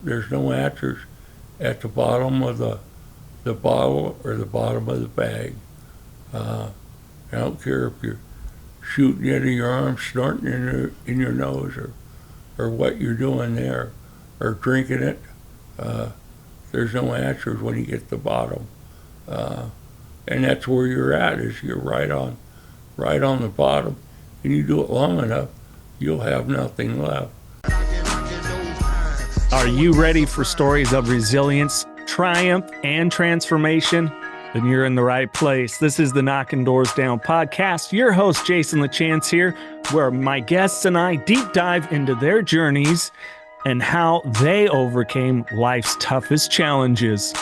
There's no answers at the bottom of the bottle or the bottom of the bag. I don't care if you're shooting into your arm, snorting in your nose, or what you're doing there, or drinking it. There's no answers when you get to the bottom. And that's where you're at, is you're right on the bottom. And you do it long enough, you'll have nothing left. Are you ready for stories of resilience, triumph, and transformation? Then you're in the right place. This is the Knocking Doors Down podcast. Your host, Jason LaChance here, where my guests and I deep dive into their journeys and how they overcame life's toughest challenges.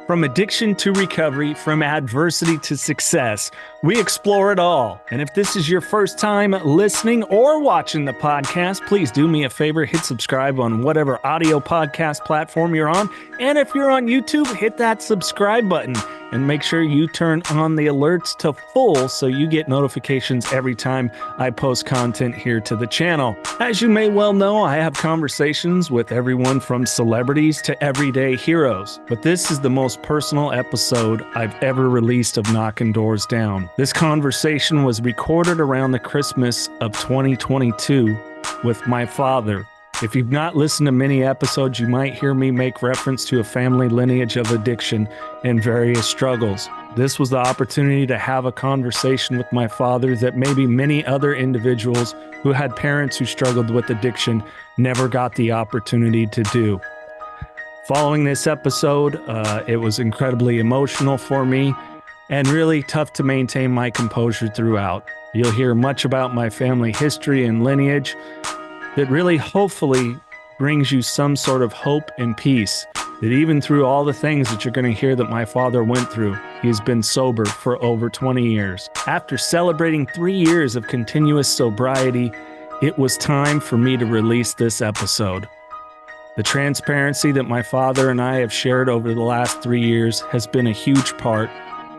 From addiction to recovery, from adversity to success, we explore it all. And if this is your first time listening or watching the podcast, please do me a favor, hit subscribe on whatever audio podcast platform you're on. And if you're on YouTube, hit that subscribe button and make sure you turn on the alerts to full so you get notifications every time I post content here to the channel. As you may well know, I have conversations with everyone from celebrities to everyday heroes, but this is the most personal episode I've ever released of Knocking Doors Down. This conversation was recorded around the Christmas of 2022 with my father. If you've not listened to many episodes, you might hear me make reference to a family lineage of addiction and various struggles. This was the opportunity to have a conversation with my father that maybe many other individuals who had parents who struggled with addiction never got the opportunity to do. Following this episode, it was incredibly emotional for me and really tough to maintain my composure throughout. You'll hear much about my family history and lineage that really hopefully brings you some sort of hope and peace, that even through all the things that you're going to hear that my father went through, he's been sober for over 20 years. After celebrating 3 years of continuous sobriety, it was time for me to release this episode. The transparency that my father and I have shared over the last 3 years has been a huge part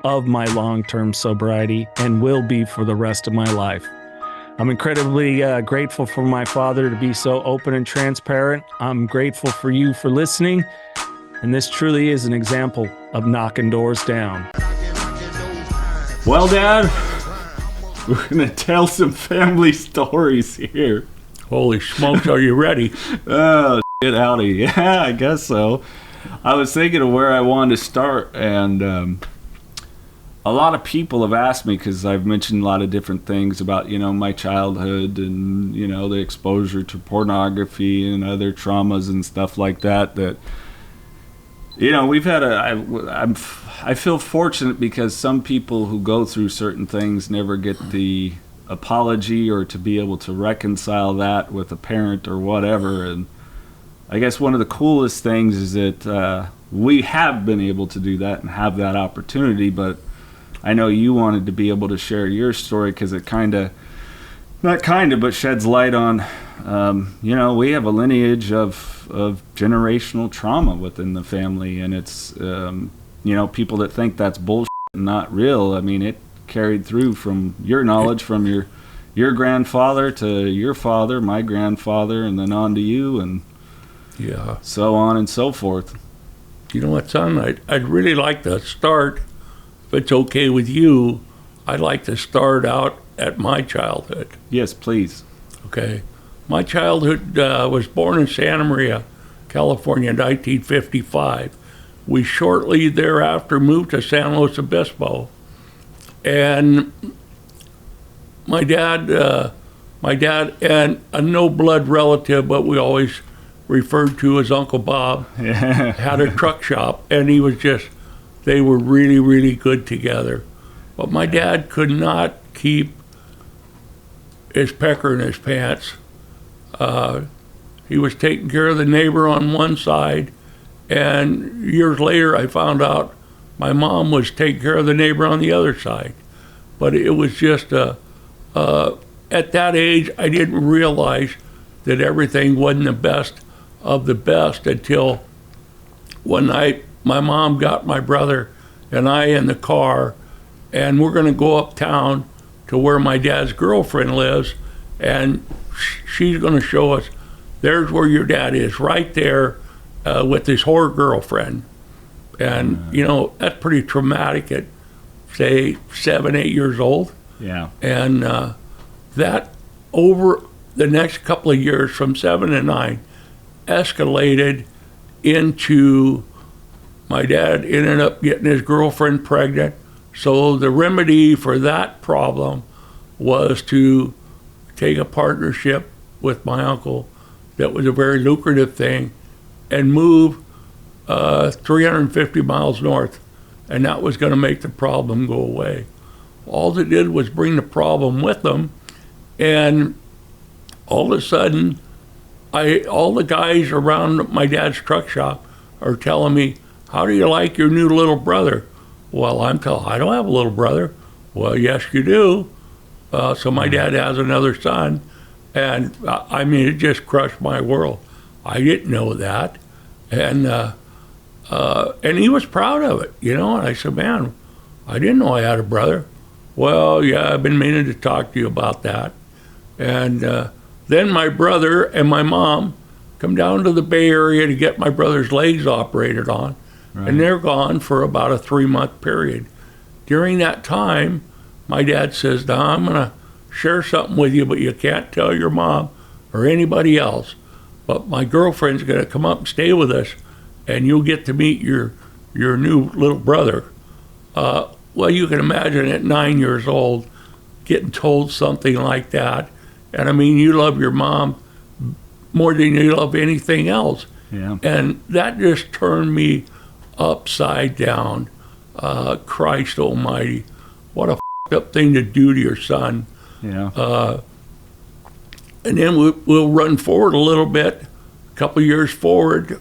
of my long-term sobriety and will be for the rest of my life. I'm incredibly grateful for my father to be so open and transparent. I'm grateful for you for listening. And this truly is an example of knocking doors down. Well, Dad, we're going to tell some family stories here. Holy smokes, are you ready? Oh, shit, howdy. Yeah, I guess so. I was thinking of where I wanted to start, and a lot of people have asked me, because I've mentioned a lot of different things about, my childhood and, the exposure to pornography and other traumas and stuff like that, we've had I feel fortunate because some people who go through certain things never get the apology or to be able to reconcile that with a parent or whatever. And I guess one of the coolest things is that we have been able to do that and have that opportunity, but I know you wanted to be able to share your story because it but sheds light on, we have a lineage of generational trauma within the family, and it's, people that think that's bullshit and not real. I mean, it carried through from your knowledge, from your grandfather to your father, my grandfather, and then on to you, and so on and so forth. You know what, son? I'd really like to start, if it's okay with you, I'd like to start out at my childhood. Yes, please. Okay. My childhood was born in Santa Maria, California in 1955. We shortly thereafter moved to San Luis Obispo. And my dad and a no-blood relative, but we always referred to as Uncle Bob, had a truck shop, and they were really, really good together. But my dad could not keep his pecker in his pants. He was taking care of the neighbor on one side, and years later I found out my mom was taking care of the neighbor on the other side. But it was just, at that age, I didn't realize that everything wasn't the best of the best until one night my mom got my brother and I in the car, and we're going to go uptown to where my dad's girlfriend lives, and she's going to show us, there's where your dad is, right there. with his whore girlfriend. And, you know, that's pretty traumatic at, say, 7, 8 years old. Yeah. And that over the next couple of years, from 7 to 9, escalated into my dad ended up getting his girlfriend pregnant. So the remedy for that problem was to take a partnership with my uncle that was a very lucrative thing and move 350 miles north, and that was going to make the problem go away. All it did was bring the problem with them, and all of a sudden, all the guys around my dad's truck shop are telling me, "How do you like your new little brother?" Well, I don't have a little brother. Well, yes, you do. So my dad has another son, and I mean, it just crushed my world. I didn't know that, and he was proud of it, you know. And I said, "Man, I didn't know I had a brother." Well, yeah, I've been meaning to talk to you about that. And then my brother and my mom come down to the Bay Area to get my brother's legs operated on, and they're gone for about a 3-month period. During that time, my dad says, "Now I'm gonna share something with you, but you can't tell your mom or anybody else. But my girlfriend's gonna come up and stay with us, and you'll get to meet your new little brother." Well, you can imagine at 9 years old getting told something like that. And I mean, you love your mom more than you love anything else. Yeah. And that just turned me upside down. Christ almighty. What a f***ed up thing to do to your son. Yeah. And then we'll run forward a little bit, a couple years forward.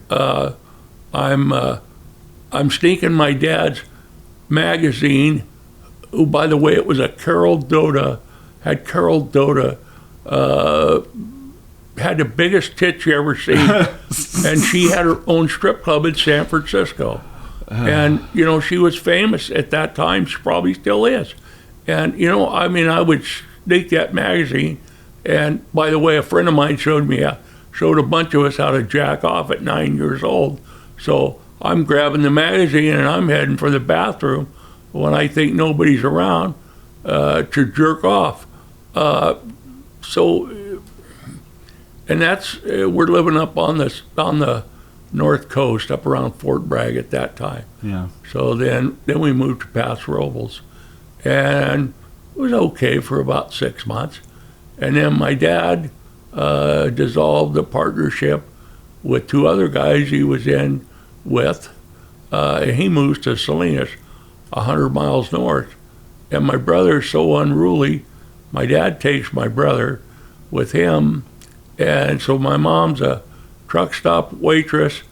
I'm sneaking my dad's magazine, who, by the way, it was a Carol Doda, had the biggest tits you ever seen. And she had her own strip club in San Francisco. And, you know, she was famous at that time. She probably still is. And, you know, I mean, I would sneak that magazine. And, by the way, a friend of mine showed a bunch of us how to jack off at 9 years old. So I'm grabbing the magazine and I'm heading for the bathroom when I think nobody's around to jerk off. And that's we're living up on the north coast, up around Fort Bragg at that time. Yeah. So then we moved to Paso Robles, and it was okay for about 6 months. And then my dad dissolved the partnership with 2 other guys he was in with, and he moves to Salinas, 100 miles north. And my brother's so unruly, my dad takes my brother with him, and so my mom's a truck stop waitress,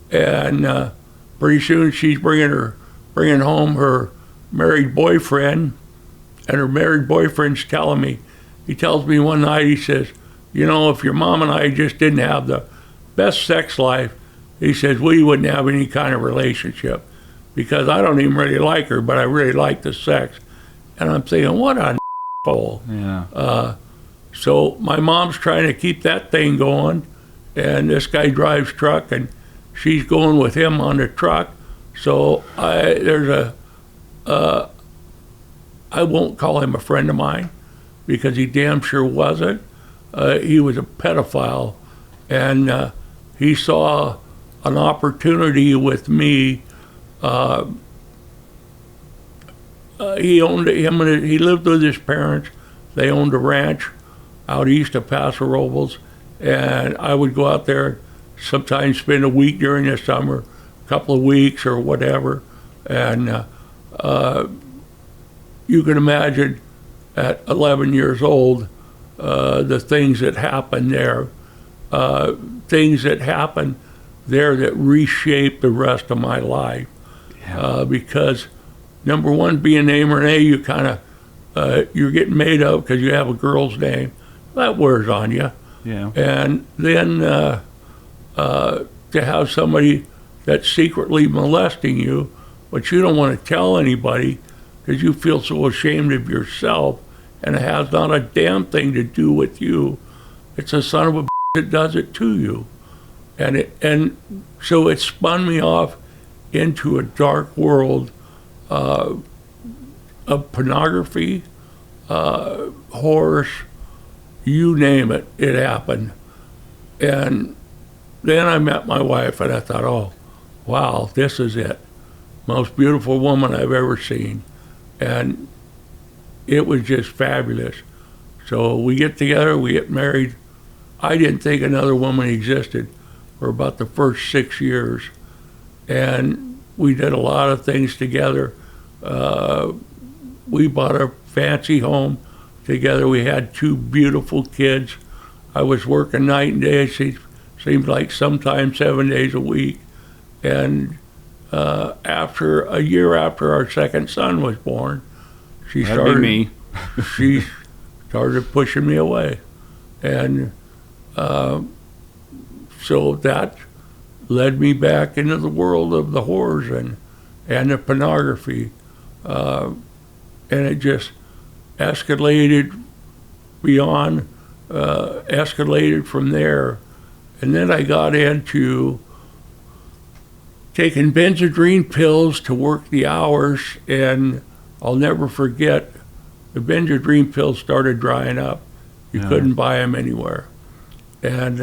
and pretty soon she's bringing home her married boyfriend, and her married boyfriend's telling me, he tells me one night, he says, "You know, if your mom and I just didn't have the best sex life," he says, "we wouldn't have any kind of relationship, because I don't even really like her, but I really like the sex." And I'm thinking, what a fool. Yeah. So my mom's trying to keep that thing going, and this guy drives truck, and she's going with him on the truck. So I won't call him a friend of mine, because he damn sure wasn't. He was a pedophile, and he saw an opportunity with me. He lived with his parents. They owned a ranch out east of Paso Robles, and I would go out there, sometimes spend a week during the summer, a couple of weeks or whatever. And you can imagine at 11 years old, the things that happened there, that reshaped the rest of my life. Yeah. Because number one, being A, you kind of, you're getting made of because you have a girl's name. That wears on you. Yeah. And then to have somebody that's secretly molesting you, but you don't want to tell anybody because you feel so ashamed of yourself, and it has not a damn thing to do with you. It's a son of a bitch that does it to you. And so it spun me off into a dark world of pornography, horrors, you name it, it happened. And then I met my wife, and I thought, oh, wow, this is it. Most beautiful woman I've ever seen. And it was just fabulous. So we get together, we get married. I didn't think another woman existed for about the first 6 years. And we did a lot of things together. We bought a fancy home together. We had 2 beautiful kids. I was working night and day. She seemed like sometimes 7 days a week. And after a year after our second son was born, she started pushing me away. And so that led me back into the world of the horrors and the pornography. And it just escalated beyond, escalated from there. And then I got into taking Benzedrine pills to work the hours, and I'll never forget, the Benzedrine pills started drying up. You couldn't buy them anywhere. And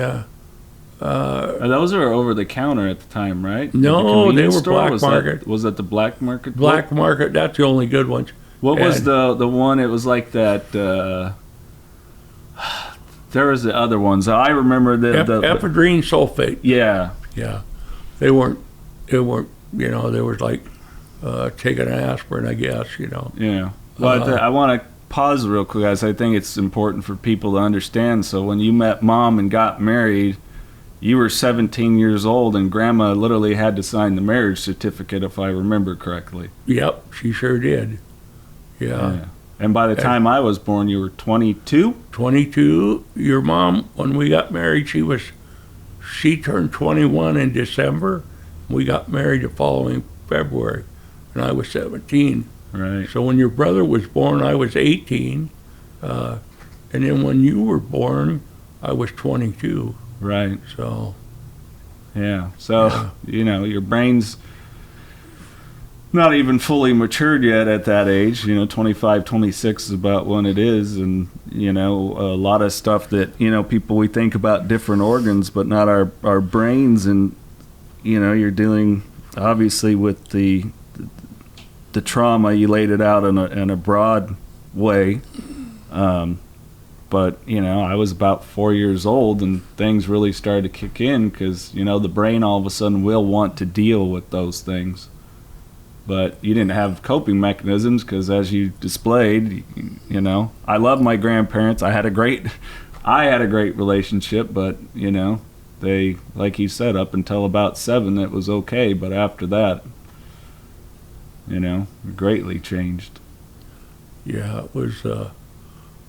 those were over the counter at the time, right? no, they were black market. Was that the black market? Black market, that's the only good ones. What was the one? It was like that. There was the other ones. I remember the ephedrine sulfate. Yeah. They weren't. They were like taking an aspirin, I guess. Yeah. Well, I want to pause real quick, guys. I think it's important for people to understand. So when you met Mom and got married, you were 17 years old, and Grandma literally had to sign the marriage certificate, if I remember correctly. Yep, she sure did. Yeah. And by the time I was born, you were 22? 22. Your mom, when we got married, she turned 21 in December. We got married the following February, and I was 17. Right. So when your brother was born, I was 18. And then when you were born, I was 22. Right. So. Yeah. So, your brain's not even fully matured yet at that age. 25, 26 is about when it is. And, a lot of stuff that, people, we think about different organs, but not our brains. And, you're dealing obviously with the trauma. You laid it out in a broad way. But, I was about 4 years old, and things really started to kick in because, the brain all of a sudden will want to deal with those things. But you didn't have coping mechanisms because, as you displayed, I love my grandparents. I had a great relationship, but, they, like you said, up until about 7, it was okay. But after that, greatly changed. Yeah, it was,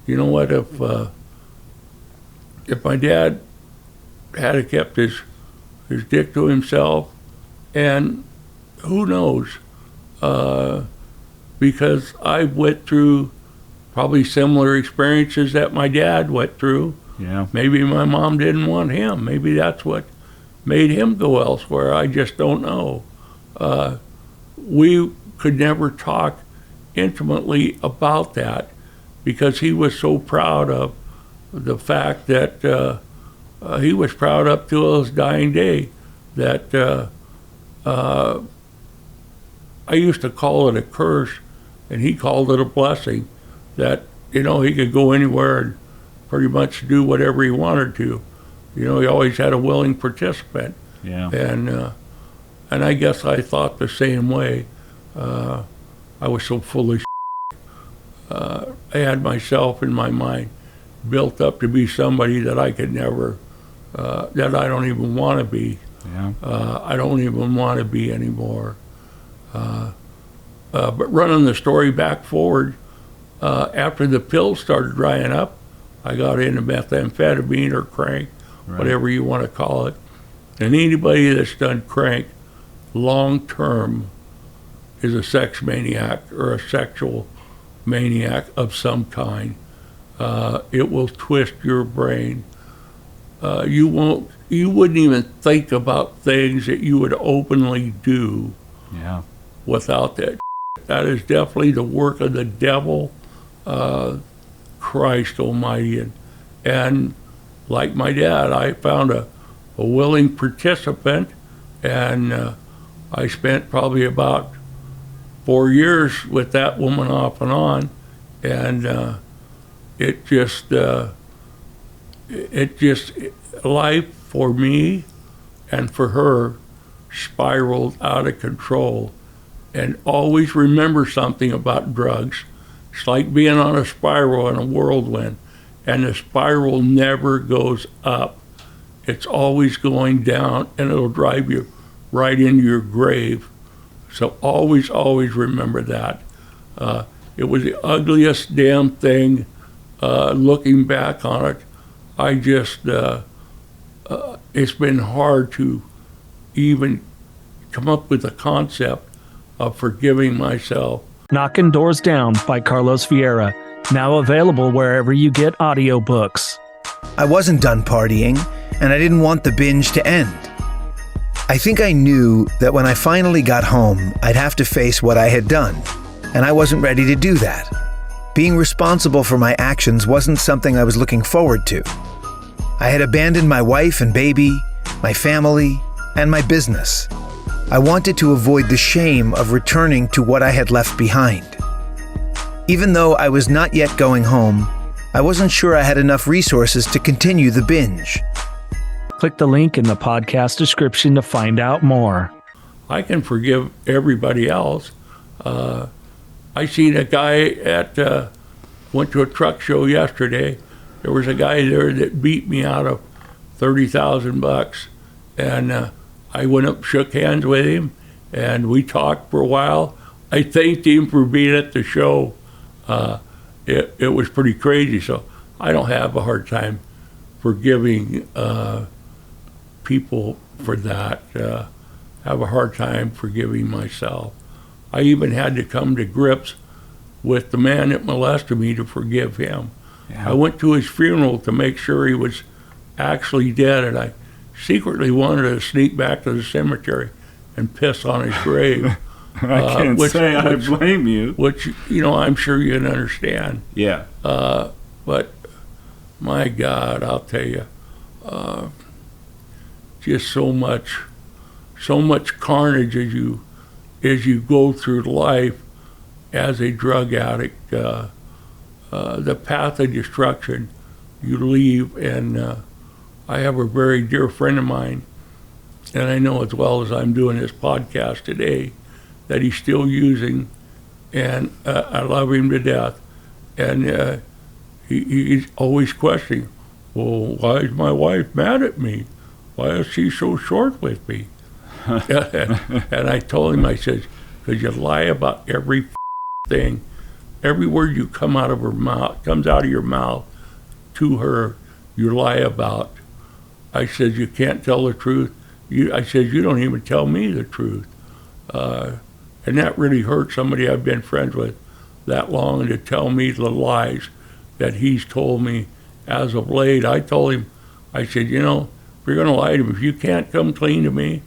you know what, if my dad had kept his dick to himself, and who knows, because I went through probably similar experiences that my dad went through. Yeah. Maybe my mom didn't want him. Maybe that's what made him go elsewhere. I just don't know. We could never talk intimately about that because he was so proud of the fact that he was proud up to his dying day that I used to call it a curse, and he called it a blessing, that, he could go anywhere and pretty much do whatever he wanted to. He always had a willing participant. Yeah. And I guess I thought the same way. I was so full of I had myself in my mind built up to be somebody that I could never, that I don't even want to be. Yeah. I don't even want to be anymore. But running the story back forward, after the pills started drying up, I got into methamphetamine or crank, whatever you want to call it. And anybody that's done crank long term is a sex maniac or a sexual maniac of some kind. It will twist your brain. you wouldn't even think about things that you would openly do Yeah. without that. That is definitely the work of the devil, Christ Almighty. And like my dad, I found a willing participant, and I spent probably about 4 years with that woman off and on, and it just life for me and for her spiraled out of control. And always remember something about drugs. It's like being on a spiral in a whirlwind, and the spiral never goes up. It's always going down, and it'll drive you right into your grave. So always, always remember that. It was the ugliest damn thing. Looking back on it, I just, it's been hard to even come up with a concept of forgiving myself. Knocking Doors Down by Carlos Vieira, now available wherever you get audiobooks. I wasn't done partying, and I didn't want the binge to end. I think I knew that when I finally got home, I'd have to face what I had done, and I wasn't ready to do that. Being responsible for my actions wasn't something I was looking forward to. I had abandoned my wife and baby, my family, and my business. I wanted to avoid the shame of returning to what I had left behind. Even though I was not yet going home, I wasn't sure I had enough resources to continue the binge. Click the link in the podcast description to find out more. I can forgive everybody else. I seen a guy went to a truck show yesterday. There was a guy there that beat me out of $30,000, and I went up, shook hands with him, and we talked for a while. I thanked him for being at the show. It was pretty crazy, so I don't have a hard time forgiving people for that. Have a hard time forgiving myself. I even had to come to grips with the man that molested me to forgive him. Yeah. I went to his funeral to make sure he was actually dead, and I secretly wanted to sneak back to the cemetery and piss on his grave. I can't say I blame you. Which, I'm sure you can understand. Yeah. But my God, I'll tell you, just so much carnage as you go through life as a drug addict. The path of destruction you leave, and I have a very dear friend of mine, and I know as well as I'm doing this podcast today that he's still using, and I love him to death. And he's always questioning, well, why is my wife mad at me? Why is she so short with me? And I told him, I said, because you lie about every thing. Every word you comes out of your mouth to her, you lie about. I said, you can't tell the truth. I said, you don't even tell me the truth. And that really hurt somebody I've been friends with that long, to tell me the lies that he's told me as of late. I told him, I said, if you're going to lie to me, if you can't come clean to me,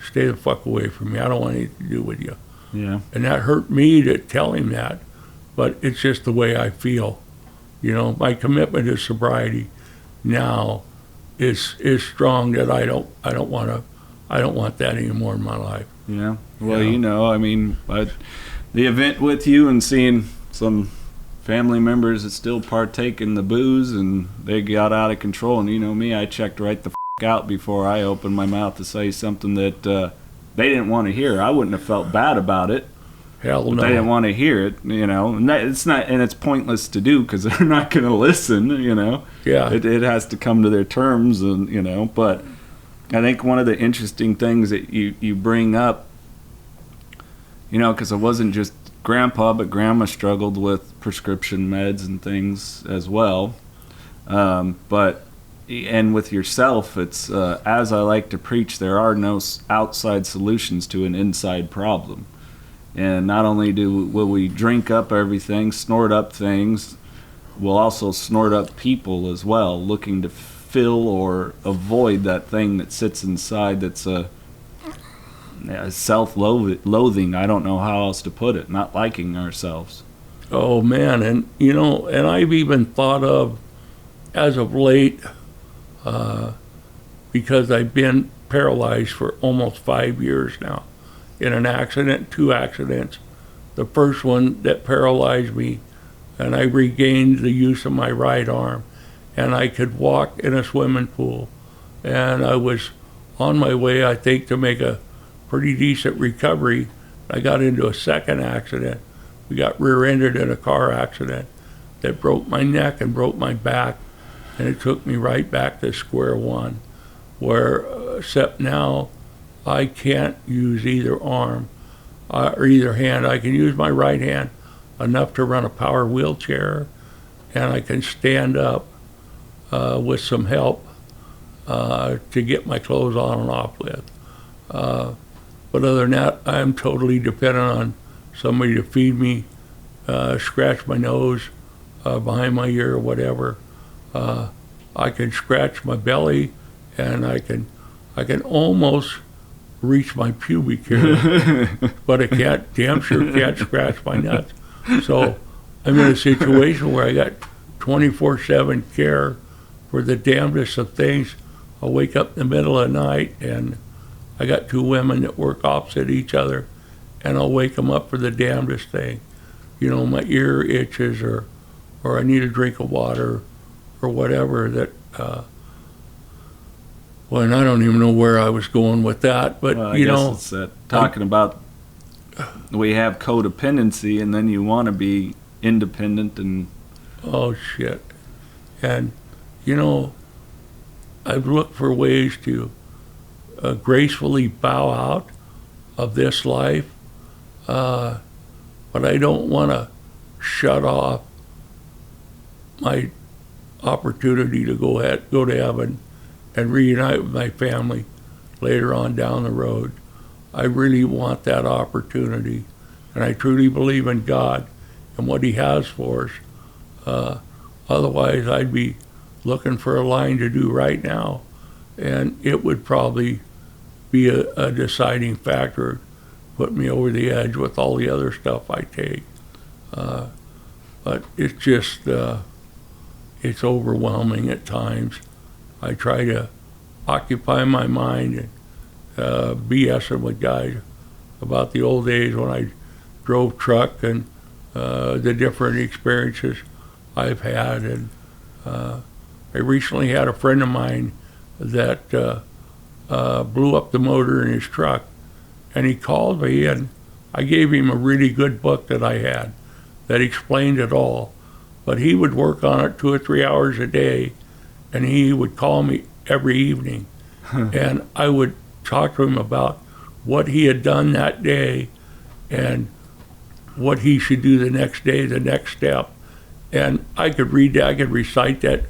stay the fuck away from me. I don't want anything to do with you. Yeah. And that hurt me to tell him that, but it's just the way I feel. My commitment to sobriety now is strong, that I don't want that anymore in my life. Yeah. Well, the event with you and seeing some family members that still partake in the booze and they got out of control, and me, I checked right the out before I opened my mouth to say something that they didn't want to hear. I wouldn't have felt bad about it. Hell no. They didn't want to hear it, and it's not, and it's pointless to do because they're not going to listen, Yeah. It has to come to their terms, and but I think one of the interesting things that you bring up, because it wasn't just Grandpa, but Grandma struggled with prescription meds and things as well, and with yourself, it's as I like to preach, there are no outside solutions to an inside problem. And not only will we drink up everything, snort up things, we'll also snort up people as well, looking to fill or avoid that thing that sits inside that's a self-loathing. I don't know how else to put it. Not liking ourselves. Oh man, and and I've even thought of, as of late, because I've been paralyzed for almost 5 years now, in an accident, 2 accidents. The first one that paralyzed me, and I regained the use of my right arm, and I could walk in a swimming pool, and I was on my way, I think, to make a pretty decent recovery. I got into a second accident. We got rear-ended in a car accident that broke my neck and broke my back, and it took me right back to square one, where except now I can't use either arm or either hand. I can use my right hand enough to run a power wheelchair, and I can stand up with some help to get my clothes on and off with. But other than that, I'm totally dependent on somebody to feed me, scratch my nose, behind my ear or whatever. I can scratch my belly, and I can almost reach my pubic hair, but I can't, damn sure can't scratch my nuts. So I'm in a situation where I got 24/7 care for the damnedest of things. I'll wake up in the middle of the night, and I got 2 women that work opposite each other, and I'll wake them up for the damnedest thing. My ear itches, or I need a drink of water, or whatever that, well, and I don't even know where I was going with that, but, Well, I guess it's that talking about we have codependency, and then you want to be independent and... Oh, shit. And, I've looked for ways to gracefully bow out of this life, but I don't want to shut off my opportunity to go to heaven and reunite with my family later on down the road. I really want that opportunity, and I truly believe in God and what He has for us. Otherwise, I'd be looking for a line to do right now, and it would probably be a deciding factor, put me over the edge with all the other stuff I take. But it's just, it's overwhelming at times. I try to occupy my mind and BSing with guys about the old days when I drove truck and the different experiences I've had. And I recently had a friend of mine that blew up the motor in his truck, and he called me, and I gave him a really good book that I had that explained it all. But he would work on it 2 or 3 hours a day, and he would call me every evening. And I would talk to him about what he had done that day and what he should do the next day, the next step. And I could read that, I could recite that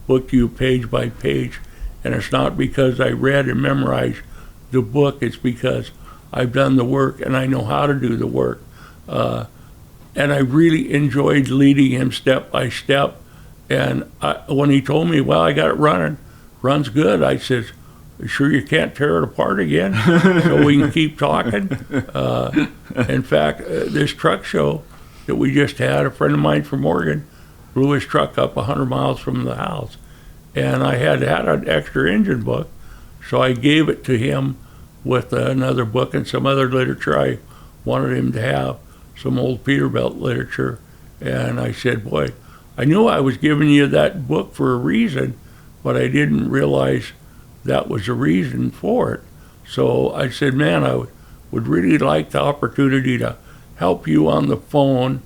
book to you page by page. And it's not because I read and memorized the book, it's because I've done the work and I know how to do the work. And I really enjoyed leading him step by step. And when he told me, well, I got it running, runs good, I said, sure you can't tear it apart again so we can keep talking? In fact, this truck show that we just had, a friend of mine from Oregon blew his truck up 100 miles from the house. And I had an extra engine book, so I gave it to him with another book and some other literature I wanted him to have, some old Peterbilt literature. And I said, boy, I knew I was giving you that book for a reason, but I didn't realize that was the reason for it. So I said, man, I would really like the opportunity to help you on the phone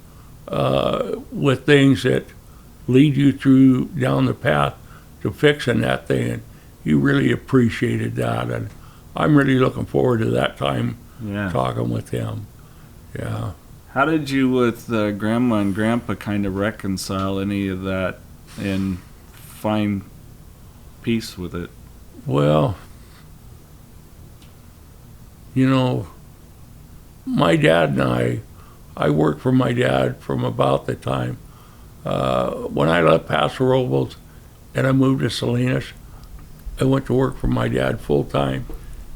with things that lead you through down the path to fixing that thing. And he really appreciated that, and I'm really looking forward to that time talking with him. Yeah. How did you, with Grandma and Grandpa, kind of reconcile any of that and find peace with it? Well, my dad and I worked for my dad from about the time when I left Paso Robles and I moved to Salinas. I went to work for my dad full-time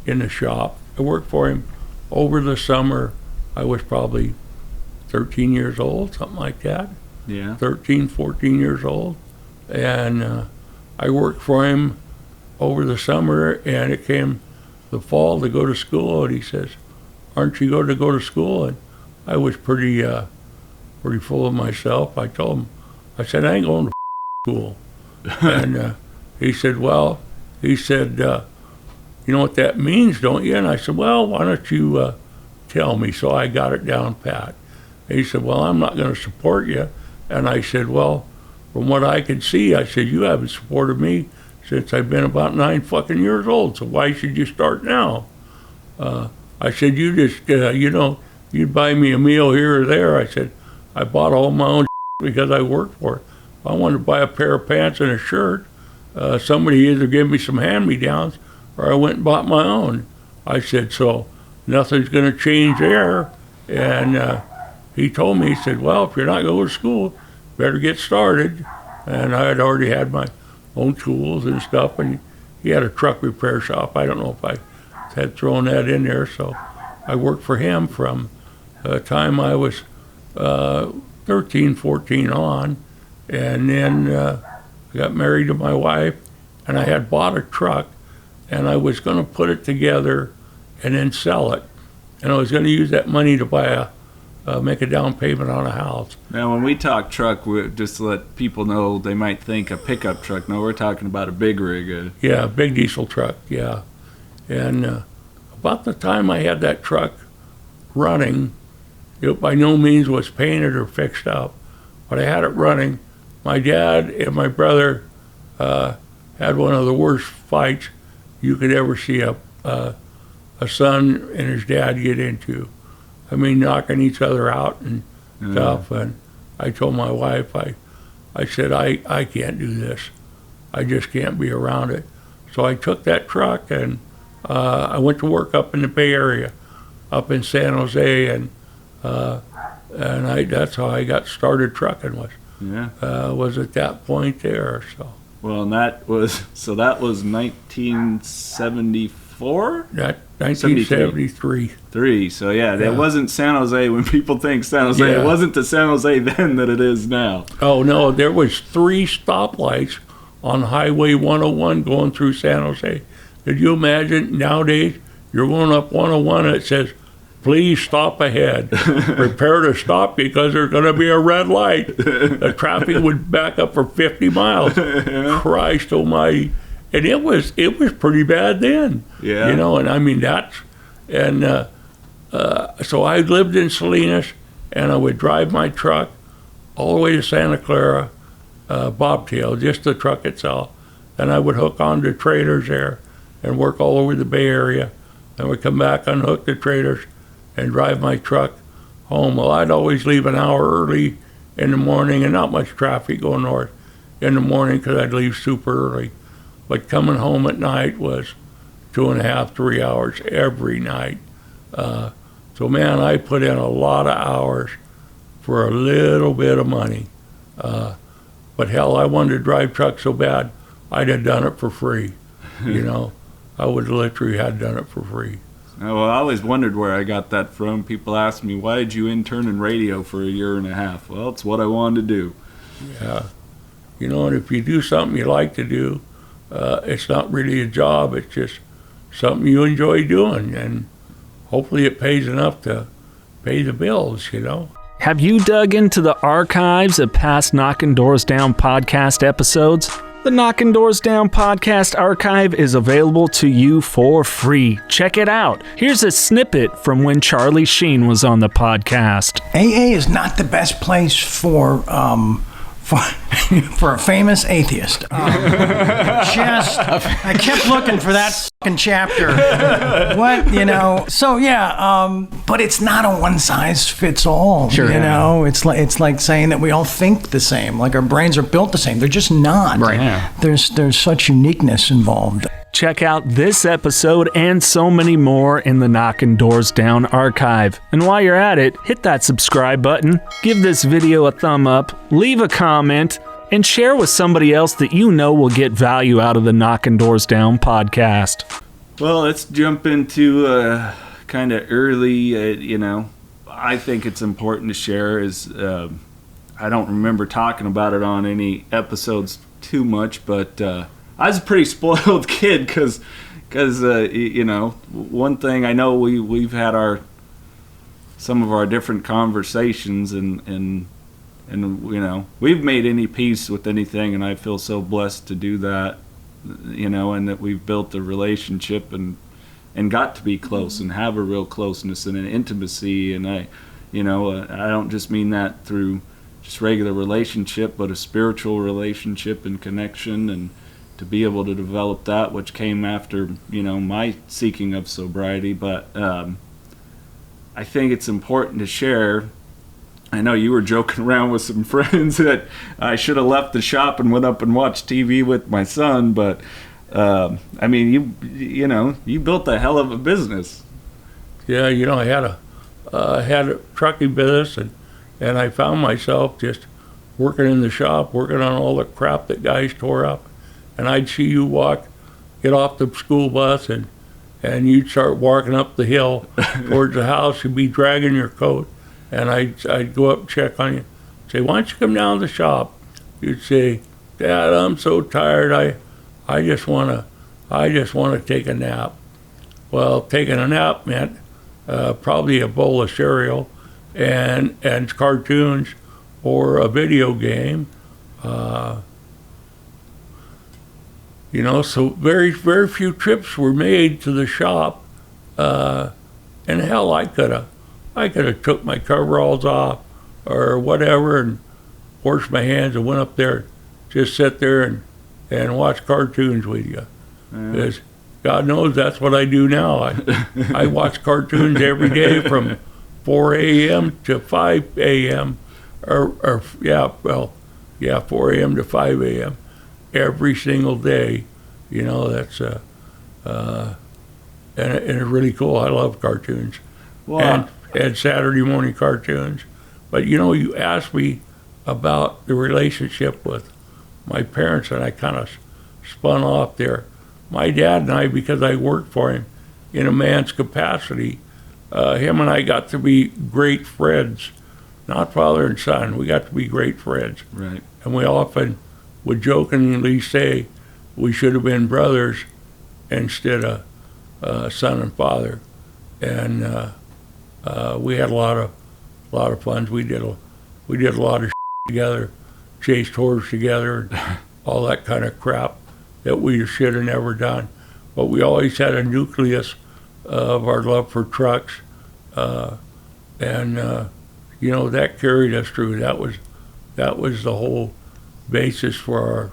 in the shop. I worked for him over the summer. I was probably 13 years old, something like that. Yeah. 13, 14 years old. And I worked for him over the summer, and it came the fall to go to school, and he says, aren't you going to go to school? And I was pretty full of myself. I told him, I said, I ain't going to school. And he said, well, you know what that means, don't you? And I said, well, why don't you tell me? So I got it down pat. And he said, well, I'm not going to support you. And I said, well, from what I could see, I said, you haven't supported me since I've been about 9 fucking years old, so why should you start now? I said, you just, you'd buy me a meal here or there. I said, I bought all my own because I worked for it. If I wanted to buy a pair of pants and a shirt, somebody either gave me some hand-me-downs or I went and bought my own. I said, so nothing's going to change there. And he told me, he said, well, if you're not going to school, better get started. And I had already had my own tools and stuff, and he had a truck repair shop. I don't know if I had thrown that in there, so I worked for him from the time I was 13, 14 on, and then I got married to my wife, and I had bought a truck, and I was going to put it together and then sell it, and I was going to use that money to buy make a down payment on a house. Now, when we talk truck, just to let people know, they might think a pickup truck. No, we're talking about a big rig. Yeah, big diesel truck, yeah. And about the time I had that truck running, it by no means was painted or fixed up, but I had it running. My dad and my brother had one of the worst fights you could ever see a son and his dad get into. I mean, knocking each other out and stuff. And I told my wife, I said, I can't do this. I just can't be around it. So I took that truck and I went to work up in the Bay Area, up in San Jose, and that's how I got started trucking. Was at that point there. So. Well, and that was 1974. 1973. So that wasn't San Jose. When people think San Jose, it wasn't the San Jose then that it is now. Oh no, there was 3 stoplights on Highway 101 going through San Jose. Could you imagine nowadays you're going up 101 and it says, please stop ahead. Prepare to stop because there's going to be a red light. The traffic would back up for 50 miles. Christ almighty. And it was pretty bad then. Yeah. And I mean so I lived in Salinas, and I would drive my truck all the way to Santa Clara, bobtail, just the truck itself. Then I would hook onto trailers there and work all over the Bay Area. Then we'd come back, unhook the trailers, and drive my truck home. Well, I'd always leave an hour early in the morning, and not much traffic going north in the morning because I'd leave super early. But coming home at night was 2.5, 3 hours every night. So man, I put in a lot of hours for a little bit of money. But hell, I wanted to drive trucks so bad, I'd have done it for free. I would literally have done it for free. Well, I always wondered where I got that from. People ask me, why did you intern in radio for 1.5 years? Well, it's what I wanted to do. Yeah. And if you do something you like to do, it's not really a job, it's just something you enjoy doing, and hopefully it pays enough to pay the bills, Have you dug into the archives of past Knocking Doors Down podcast episodes? The Knocking Doors Down podcast archive is available to you for free. Check it out. Here's a snippet from when Charlie Sheen was on the podcast. AA is not the best place for a famous atheist. I kept looking for that fucking chapter. So but it's not a one size fits all. Sure. It's like saying that we all think the same, like our brains are built the same. They're just not. Right. Yeah. There's such uniqueness involved. Check out this episode and so many more in the Knocking Doors Down archive. And while you're at it, hit that subscribe button, give this video a thumb up, leave a comment, and share with somebody else that you know will get value out of the Knocking Doors Down podcast. Well, let's jump into kind of early, I think it's important to share is, I don't remember talking about it on any episodes too much, but I was a pretty spoiled kid because one thing I know we've had some of our different conversations and we've made any peace with anything, and I feel so blessed to do that, and that we've built a relationship and got to be close and have a real closeness and an intimacy. And I don't just mean that through just regular relationship, but a spiritual relationship and connection, and to be able to develop that, which came after, my seeking of sobriety. But I think it's important to share. I know you were joking around with some friends that I should have left the shop and went up and watched TV with my son, but you built a hell of a business. Yeah, I had a trucking business, and I found myself just working in the shop, working on all the crap that guys tore up, and I'd see you get off the school bus, and you'd start walking up the hill towards the house. You'd be dragging your coat, and I'd go up and check on you, say, "Why don't you come down to the shop?" You'd say, "Dad, I'm so tired. I just want to take a nap." Well, taking a nap meant probably a bowl of cereal and cartoons or a video game. So very, very few trips were made to the shop. And hell, I could have took my coveralls off or whatever and washed my hands and went up there, just sit there and watch cartoons with you. Because God knows that's what I do now. I watch cartoons every day from 4 a.m. to 5 a.m. 4 a.m. to 5 a.m. every single day. That's and it's really cool. I love cartoons. Wow. And Saturday morning cartoons. But you asked me about the relationship with my parents, and I kind of spun off there. My dad and I, because I worked for him in a man's capacity, him and I got to be great friends, not father and son. We got to be great friends. Right. And we often would jokingly say we should have been brothers instead of son and father. And we had a lot of fun. We did a lot of together, chased horses together, and all that kind of crap that we should have never done. But we always had a nucleus of our love for trucks, and that carried us through. That was the whole basis for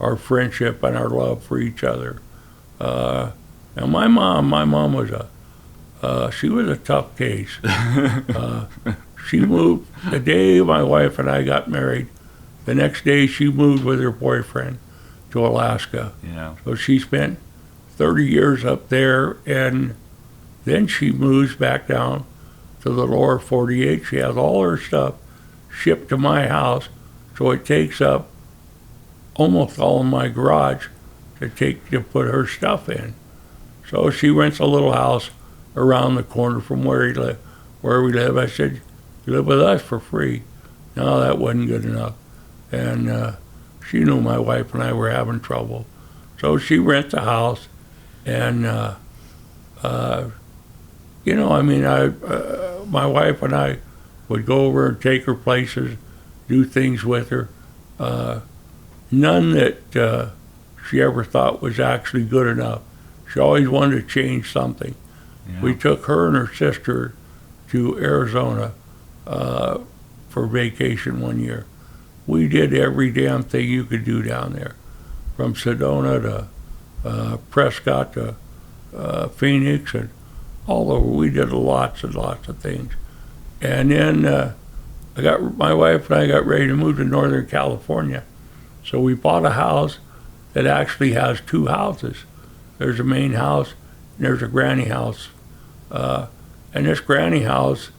our friendship and our love for each other. Now my mom was she was a tough case. She moved the day my wife and I got married. The next day she moved with her boyfriend to Alaska. Yeah. So she spent 30 years up there, and then she moves back down to the lower 48. She has all her stuff shipped to my house, so it takes up almost all of my garage to put her stuff in. So she rents a little house around the corner from where we live. I said, "You live with us for free." No, that wasn't good enough. And she knew my wife and I were having trouble. So she rents a house, and my wife and I would go over and take her places, do things with her. None that she ever thought was actually good enough. She always wanted to change something. Yeah. We took her and her sister to Arizona for vacation one year. We did every damn thing you could do down there, from Sedona to Prescott to Phoenix and all over. We did lots and lots of things. And then my wife and I got ready to move to Northern California. So we bought a house that actually has two houses. There's a main house and there's a granny house. And this granny house,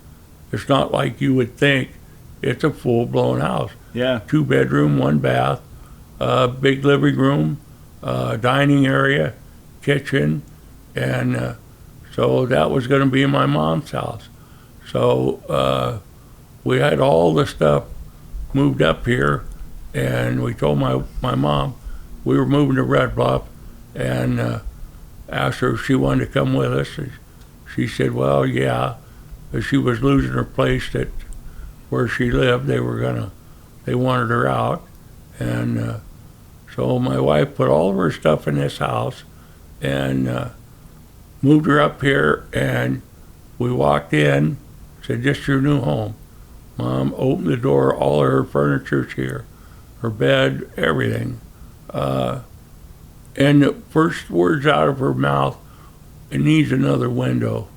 it's not like you would think. It's a full-blown house. Yeah. 2 bedroom, 1 bath, big living room, dining area, kitchen, and so that was going to be my mom's house. So we had all the stuff moved up here, and we told my mom we were moving to Red Bluff, and asked her if she wanted to come with us. She said, well, yeah, but she was losing her place where she lived. They wanted her out, and so my wife put all of her stuff in this house and moved her up here, and we walked in, said, this is your new home. Mom opened the door, all of her furniture's here, her bed, everything. And the first words out of her mouth, it needs another window.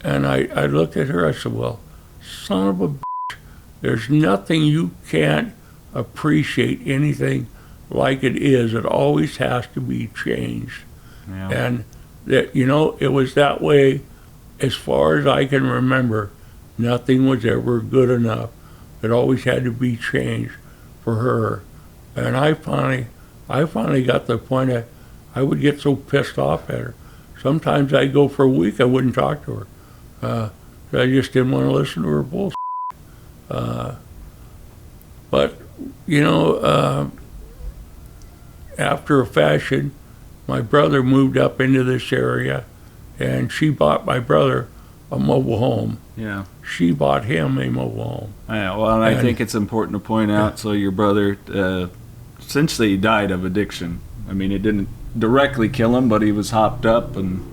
And I looked at her, I said, well, son of a bitch, there's nothing you can't appreciate anything like it is. It always has to be changed. Yeah. And that, it was that way as far as I can remember. Nothing was ever good enough. It always had to be changed for her. And I finally got to the point that I would get so pissed off at her. Sometimes I'd go for a week, I wouldn't talk to her. I just didn't want to listen to her bullshit. But, after a fashion, my brother moved up into this area, and she bought my brother a mobile home. Yeah. She bought him a mobile home. Yeah, well, and I think it's important to point out, so your brother essentially died of addiction. I mean, it didn't directly kill him, but he was hopped up and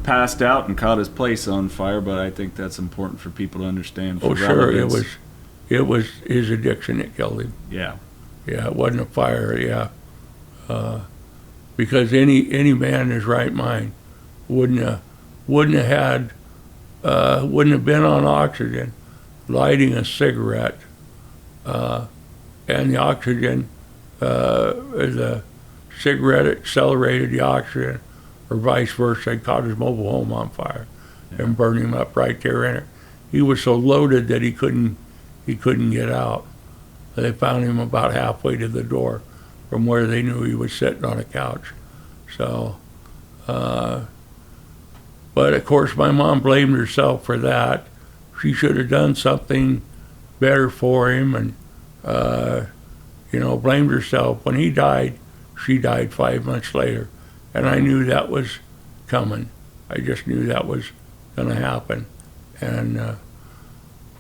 passed out and caught his place on fire. But I think that's important for people to understand. Oh, sure, it was his addiction that killed him. Yeah. Yeah, it wasn't a fire. Yeah, because any man in his right mind wouldn't have been on oxygen, lighting a cigarette, and the oxygen, the cigarette accelerated the oxygen, or vice versa, and caught his mobile home on fire and burned him up right there in it. He was so loaded that he couldn't get out. They found him about halfway to the door from where they knew he was sitting on a couch. So, but of course my mom blamed herself for that. She should have done something better for him, and blamed herself. When he died, she died 5 months later, and I knew that was coming. I just knew that was going to happen. And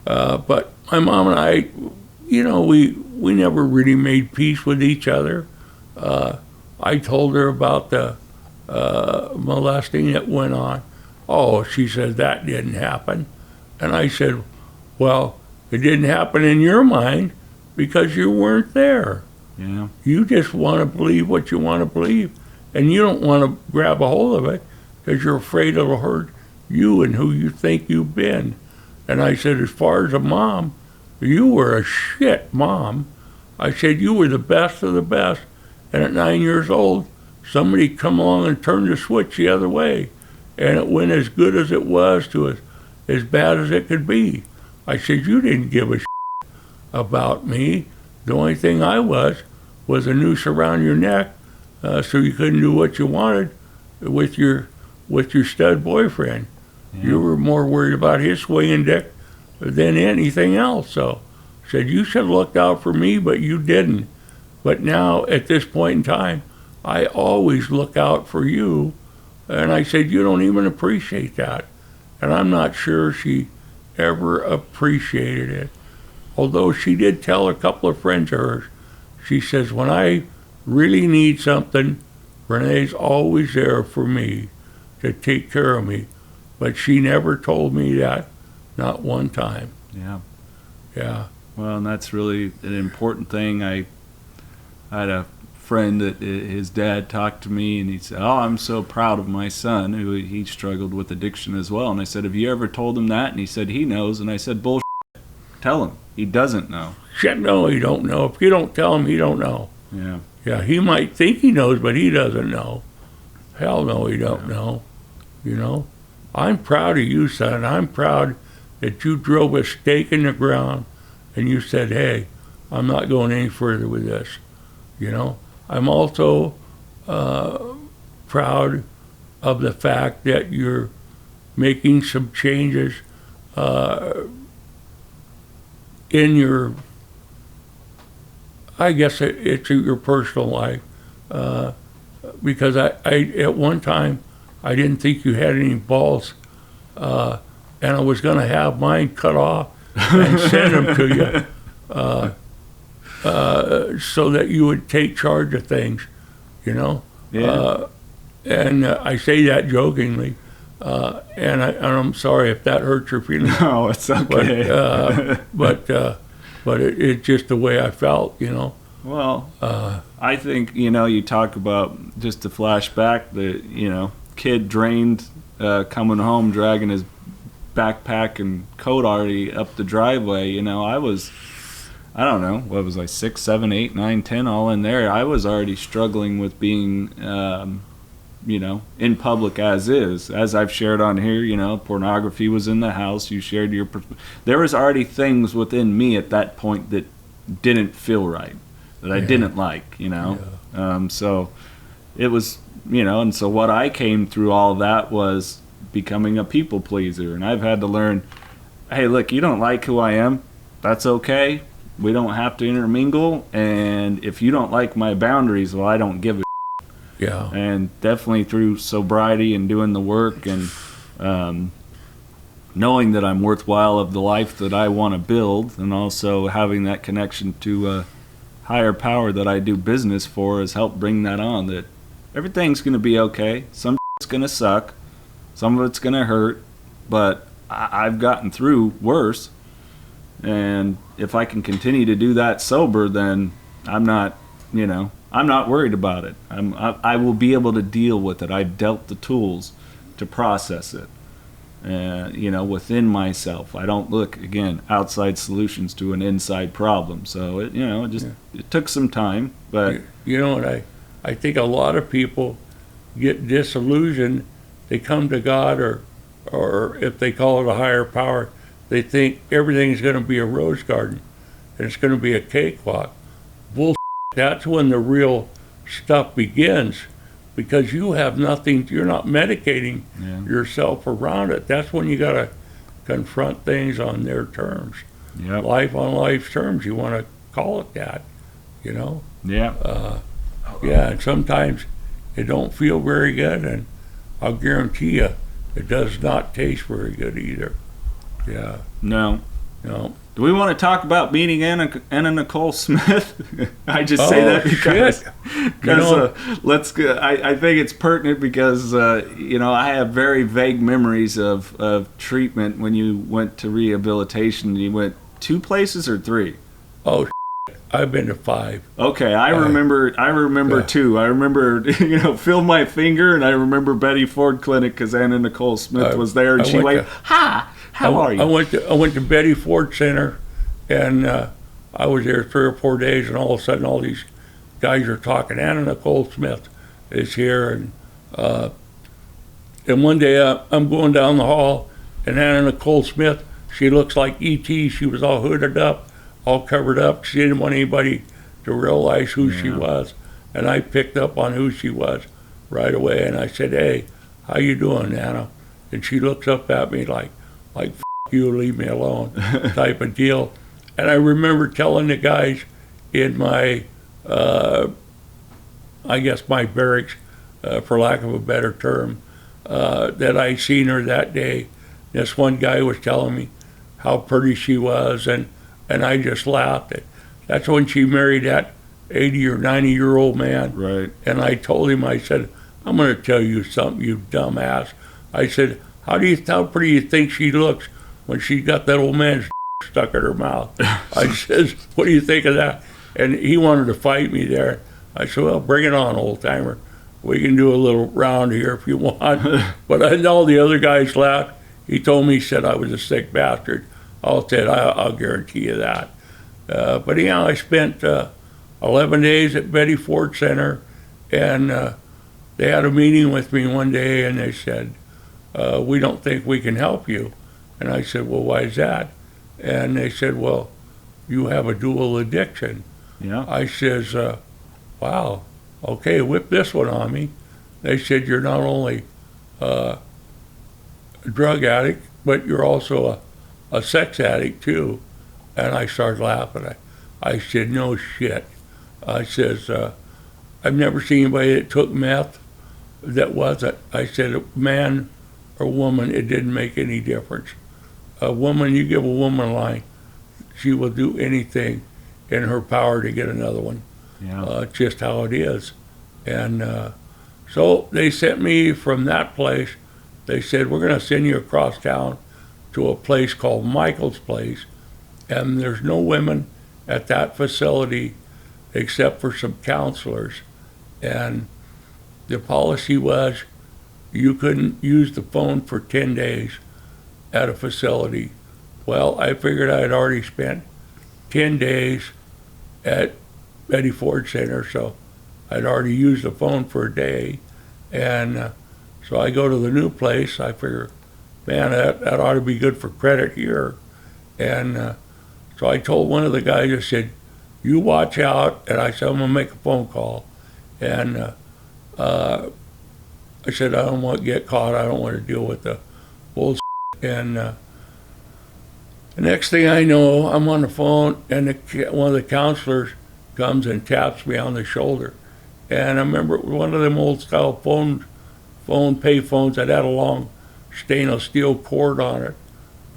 but my mom and I, we never really made peace with each other. I told her about the molesting that went on. Oh, she said that didn't happen. And I said, well, it didn't happen in your mind because you weren't there. Yeah. You just want to believe what you want to believe, and you don't want to grab a hold of it because you're afraid it'll hurt you and who you think you've been. And I said, as far as a mom, you were a shit mom. I said, you were the best of the best. And at 9 years old, somebody come along and turned the switch the other way. And it went as good as it was to as bad as it could be. I said, you didn't give a shit about me. The only thing I was a noose around your neck, so you couldn't do what you wanted with your stud boyfriend. Yeah. You were more worried about his swinging dick than anything else. So I said, you should have looked out for me, but you didn't. But now, at this point in time, I always look out for you. And I said, you don't even appreciate that. And I'm not sure she ever appreciated it. Although she did tell a couple of friends of hers, she says, when I really need something, Renee's always there for me to take care of me. But she never told me that, not one time. Yeah. Yeah. Well, and that's really an important thing. I had a friend that his dad talked to me, and he said, oh, I'm so proud of my son, who he struggled with addiction as well. And I said, have you ever told him that? And he said, he knows. And I said, bullshit. Tell him. He doesn't know. Shit, no, he don't know. If you don't tell him, he don't know. Yeah. Yeah, he might think he knows, but he doesn't know. Hell no, he don't know. I'm proud of you, son. I'm proud that you drove a stake in the ground and you said, hey, I'm not going any further with this. You know, I'm also proud of the fact that you're making some changes in your, I guess it's your personal life. Because I at one time, I didn't think you had any balls, and I was going to have mine cut off and send them to you, so that you would take charge of things, you know. Yeah. And I say that jokingly, and I'm sorry if that hurts your feelings. No, it's okay. But it's just the way I felt, you know. Well, I think, you talk about, just to flash back, the, kid drained, coming home, dragging his backpack and coat already up the driveway. I don't know, what was I, 6, 7, 8, 9, 10, all in there. I was already struggling with being, in public as is. As I've shared on here, pornography was in the house. You shared there was already things within me at that point that didn't feel right, that I didn't like, so it was, and so what I came through all that was becoming a people pleaser. And I've had to learn, hey, look, you don't like who I am, that's okay. We don't have to intermingle. And if you don't like my boundaries, well, I don't give a Yeah. And definitely through sobriety and doing the work and knowing that I'm worthwhile of the life that I want to build, and also having that connection to a higher power that I do business for, has helped bring that on, that everything's going to be okay. Some it's going to suck. Some of it's going to hurt. But I've gotten through worse. And if I can continue to do that sober, then I'm not worried about it. I will be able to deal with it. I've dealt the tools to process it, within myself. I don't look, again, outside solutions to an inside problem. So it took some time, but You know what, I think a lot of people get disillusioned. They come to God, or if they call it a higher power, they think everything's going to be a rose garden and it's going to be a cakewalk. Bullshit. That's when the real stuff begins, because you have nothing, you're not medicating yourself around it. That's when you got to confront things on their terms. Yep. Life on life's terms, you want to call it that, Yeah. And sometimes it don't feel very good, and I'll guarantee you it does not taste very good either. Yeah. No. No. Do we want to talk about meeting Anna Nicole Smith? I just say that because let's go. I think it's pertinent because I have very vague memories of treatment when you went to rehabilitation. You went 2 places or 3? Oh, I've been to 5. Okay, I remember 2. I remember Feel My Finger, and I remember Betty Ford Clinic because Anna Nicole Smith was there, and she went, "Hi. How are you?" I went to Betty Ford Center, and I was there 3 or 4 days, and all of a sudden all these guys are talking. Anna Nicole Smith is here, and one day I'm going down the hall, and Anna Nicole Smith, she looks like E.T. She was all hooded up, all covered up. She didn't want anybody to realize who she was, and I picked up on who she was right away, and I said, "Hey, how you doing, Anna?" And she looks up at me like F you, leave me alone, type of deal. And I remember telling the guys in my, I guess my barracks, for lack of a better term, that I seen her that day. This one guy was telling me how pretty she was, and I just laughed. That's when she married that 80 or 90-year-old man. Right. And I told him, I said, "I'm going to tell you something, you dumbass." I said, how pretty you think she looks when she got that old man's stuck in her mouth?" I says, "What do you think of that?" And he wanted to fight me there. I said, "Well, bring it on, old timer. We can do a little round here if you want." But all the other guys laughed. He told me, he said I was a sick bastard. I'll guarantee you that. But I spent 11 days at Betty Ford Center, and they had a meeting with me one day, and they said, "We don't think we can help you." And I said, "Well, why is that?" And they said, "Well, you have a dual addiction." Yeah. I says, wow, okay, whip this one on me. They said, you're not only a drug addict, but you're also a sex addict too. And I started laughing. I said, no shit. I says, I've never seen anybody that took meth that wasn't. I said, man or woman, it didn't make any difference. A woman, you give a woman a line, she will do anything in her power to get another one. Yeah. Just how it is. And so they sent me from that place. They said, we're going to send you across town to a place called Michael's Place. And there's no women at that facility except for some counselors. And the policy was you couldn't use the phone for 10 days at a facility. Well, I figured I had already spent 10 days at Betty Ford Center, so I'd already used the phone for a day. And so I go to the new place. I figure, man, that ought to be good for credit here. And so I told one of the guys, I said, you watch out. And I said, I'm going to make a phone call. And I said, I don't want to get caught. I don't want to deal with the bullshit. And the next thing I know, I'm on the phone, and one of the counselors comes and taps me on the shoulder. And I remember one of them old style phone pay phones that had a long stainless steel cord on it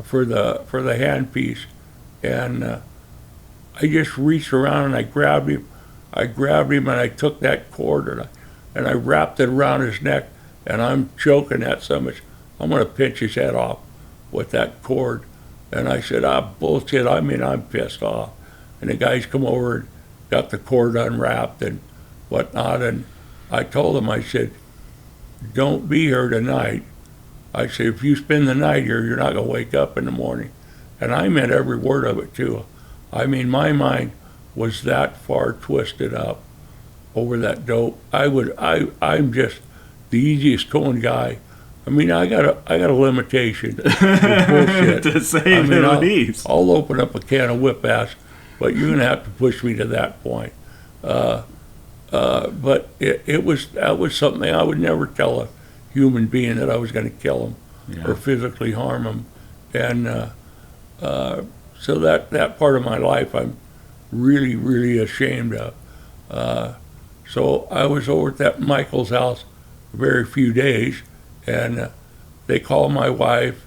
for the handpiece. And I just reached around and I grabbed him. And I took that cord and I wrapped it around his neck, and I'm choking that so much. I'm going to pinch his head off with that cord. And I said, bullshit, I'm pissed off. And the guys come over and got the cord unwrapped and whatnot. And I told them, I said, don't be here tonight. I said, if you spend the night here, you're not going to wake up in the morning. And I meant every word of it too. I mean, my mind was that far twisted up over that dope. I'm just the easiest going guy. I mean, I got a limitation with bullshit. To say the least. I'll open up a can of whip ass, but you're gonna have to push me to that point. But that was something I would never tell a human being, that I was going to kill him or physically harm him. And so that part of my life I'm really, really ashamed of. So I was over at that Michael's house a very few days, and they called my wife,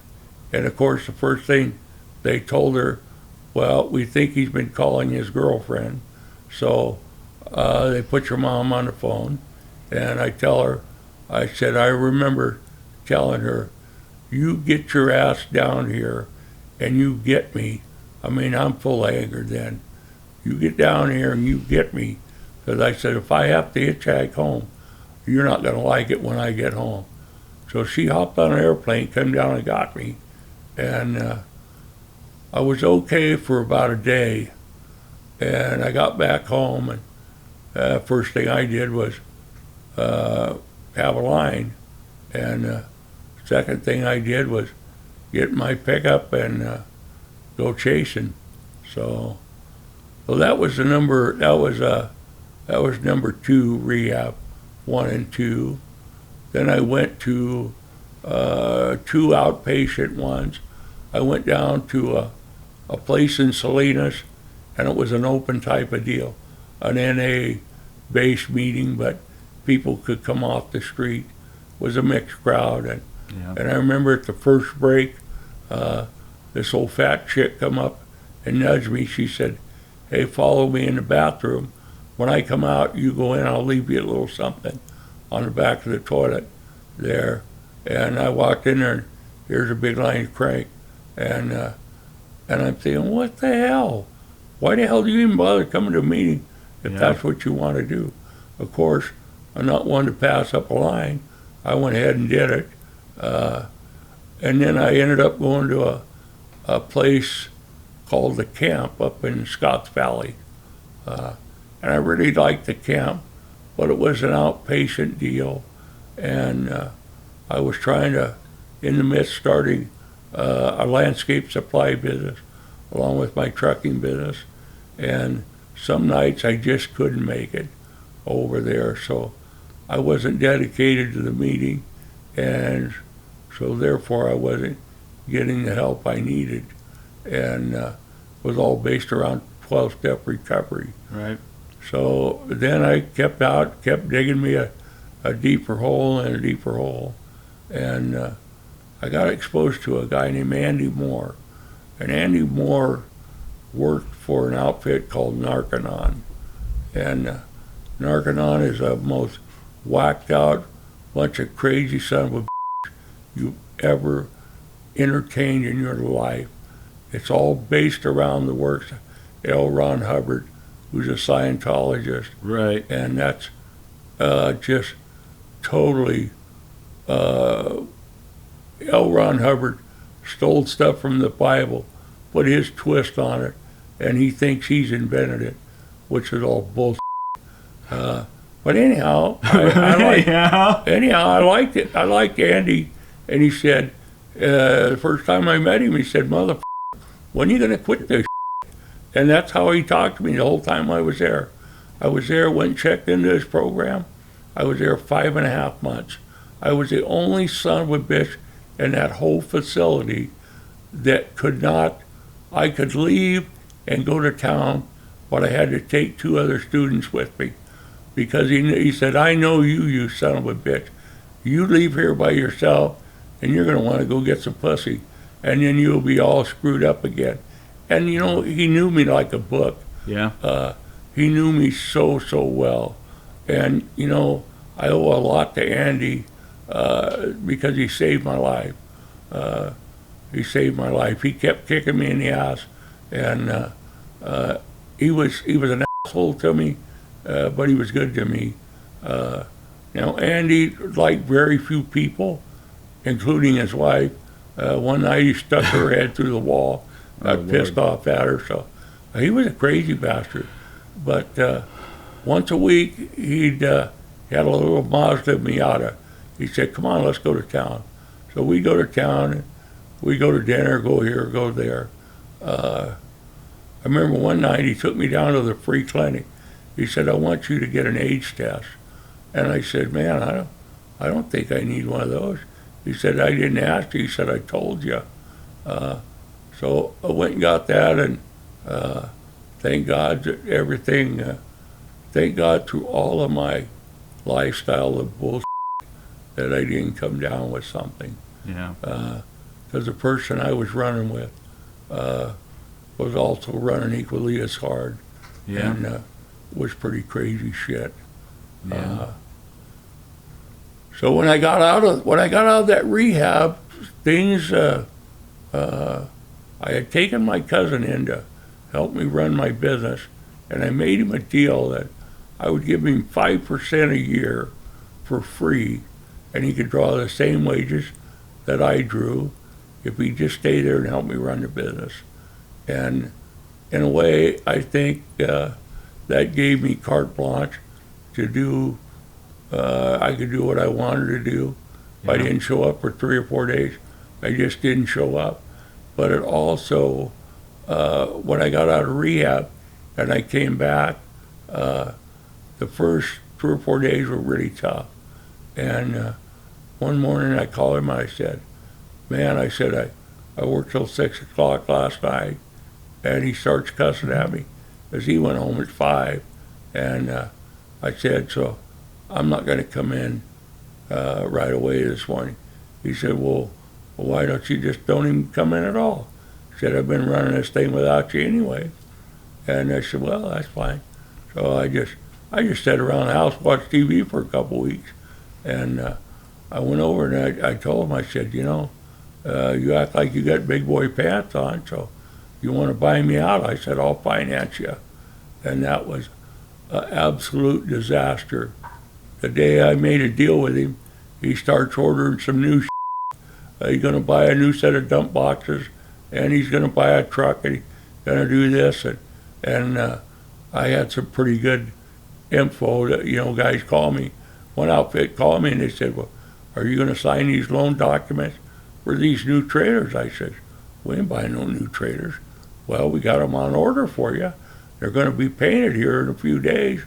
and of course the first thing they told her, well, we think he's been calling his girlfriend. So they put your mom on the phone, and I tell her, I said, I remember telling her, you get your ass down here and you get me. I mean, I'm full of anger then. You get down here and you get me. Because I said, if I have to hitchhike home, you're not going to like it when I get home. So she hopped on an airplane, came down and got me. And I was okay for about a day. And I got back home, and first thing I did was have a line. And second thing I did was get my pickup and go chasing. So that was the number. That was number 2 rehab, 1 and 2. Then I went to 2 outpatient ones. I went down to a place in Salinas, and it was an open type of deal, an NA-based meeting, but people could come off the street. It was a mixed crowd, and I remember at the first break, this old fat chick come up and nudged me. She said, hey, follow me in the bathroom. When I come out, you go in, I'll leave you a little something on the back of the toilet there. And I walked in there, and here's a big line of crank. And I'm thinking, what the hell? Why the hell do you even bother coming to a meeting if that's what you want to do? Of course, I'm not one to pass up a line. I went ahead and did it. And then I ended up going to a place called the Camp up in Scotts Valley. And I really liked the camp, but it was an outpatient deal. And I was trying to, in the midst, starting a landscape supply business along with my trucking business. And some nights I just couldn't make it. over there. So I wasn't dedicated to the meeting, and so therefore I wasn't getting the help I needed, and was all based around 12-step recovery. Right. So then I kept digging me a deeper hole and a deeper hole, and I got exposed to a guy named Andy Moore, and Andy Moore worked for an outfit called Narconon, and Narconon is the most whacked out bunch of crazy son of a you've ever entertained in your life. It's all based around the works of L. Ron Hubbard, who's a Scientologist, Right. and that's just totally. L. Ron Hubbard stole stuff from the Bible, put his twist on it, and he thinks he's invented it, which is all bullshit. But anyhow, I liked it. I liked Andy, and he said, the first time I met him, he said, "Motherfucker, when are you going to quit this shit?" And that's how he talked to me the whole time I was there. I was there, went and checked into his program. I was there 5.5 months. I was the only son of a bitch in that whole facility that I could leave and go to town, but I had to take 2 other students with me. Because he said, "I know you son of a bitch. You leave here by yourself, and you're going to want to go get some pussy, and then you'll be all screwed up again." And, he knew me like a book. Yeah. He knew me so well. And, I owe a lot to Andy because he saved my life. He saved my life. He kept kicking me in the ass, and he was an asshole to me, but he was good to me. Now, Andy liked very few people, including his wife. One night he stuck her head through the wall, got pissed off at her. So he was a crazy bastard. But once a week, he had a little Mazda Miata. He said, "Come on, let's go to town." So we go to town, and we go to dinner, go here, go there. I remember one night he took me down to the free clinic. He said, "I want you to get an AIDS test." And I said, "Man, I don't think I need one of those." He said, "I didn't ask you." He said, "I told you." So I went and got that, and thank God that everything, thank God through all of my lifestyle of bullshit that I didn't come down with something. Yeah. Because the person I was running with was also running equally as hard. Yeah. And was pretty crazy shit. Yeah. So when I got out of that rehab, things I had taken my cousin in to help me run my business, and I made him a deal that I would give him 5% a year for free, and he could draw the same wages that I drew if he'd just stay there and help me run the business. And in a way, I think that gave me carte blanche to do, I could do what I wanted to do. If I didn't show up for 3 or 4 days, I just didn't show up. But it also, when I got out of rehab and I came back, the first 3 or 4 days were really tough. And one morning I called him and I said, "Man," I said, I worked till 6 o'clock last night. And he starts cussing at me because he went home at 5. And I said, "So I'm not going to come in right away this morning." He said, "Well, why don't you just don't even come in at all?" He said, "I've been running this thing without you anyway." And I said, "Well, that's fine." So I just sat around the house, watched TV for a couple weeks. And I went over and I told him, I said, "You act like you got big boy pants on, so you want to buy me out?" I said, "I'll finance you." And that was an absolute disaster. The day I made a deal with him, he starts ordering some new shit. He's going to buy a new set of dump boxes, and he's going to buy a truck, and he's going to do this. And I had some pretty good info that, guys call me. One outfit called me, and they said, "Well, are you going to sign these loan documents for these new trailers?" I said, "We ain't buying no new trailers." "Well, we got them on order for you. They're going to be painted here in a few days."